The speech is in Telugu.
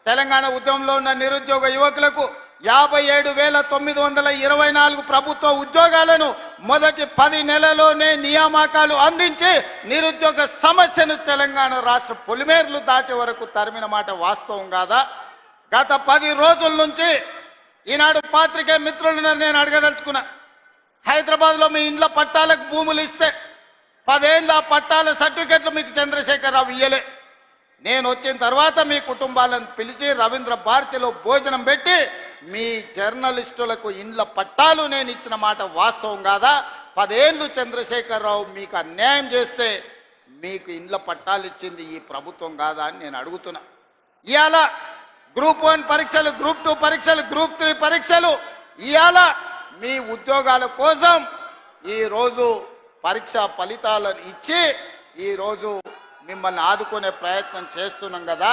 తెలంగాణ ఉద్యమంలో ఉన్న నిరుద్యోగ యువకులకు 57,924 ప్రభుత్వ ఉద్యోగాలను మొదటి 10 నెలల్లోనే నియామకాలు అందించి నిరుద్యోగ సమస్యను తెలంగాణ రాష్ట్ర పొలిమేర్లు దాటే వరకు తరిమిన మాట వాస్తవం కాదా? గత 10 రోజుల నుంచి ఈనాడు పాత్రికేయ మిత్రులను నేను అడగదలుచుకున్నా. హైదరాబాద్లో మీ ఇండ్ల పట్టాలకు భూములు ఇస్తే 10 ఏళ్ళ పట్టాల సర్టిఫికెట్లు మీకు చంద్రశేఖరరావు ఇయ్యలే. నేను వచ్చిన తర్వాత మీ కుటుంబాలను పిలిచి రవీంద్ర భారతిలో భోజనం పెట్టి మీ జర్నలిస్టులకు ఇండ్ల పట్టాలు నేను ఇచ్చిన మాట వాస్తవం కాదా? 10 ఏళ్ళు చంద్రశేఖరరావు మీకు అన్యాయం చేస్తే మీకు ఇండ్ల పట్టాలు ఇచ్చింది ఈ ప్రభుత్వం కాదా అని నేను అడుగుతున్నా. ఇవాళ గ్రూప్ 1 పరీక్షలు, గ్రూప్ 2 పరీక్షలు, గ్రూప్ 3 పరీక్షలు, ఇవాళ మీ ఉద్యోగాల కోసం ఈరోజు పరీక్ష ఫలితాలను ఇచ్చి ఈరోజు మిమ్మల్ని ఆదుకునే ప్రయత్నం చేస్తున్నాం కదా.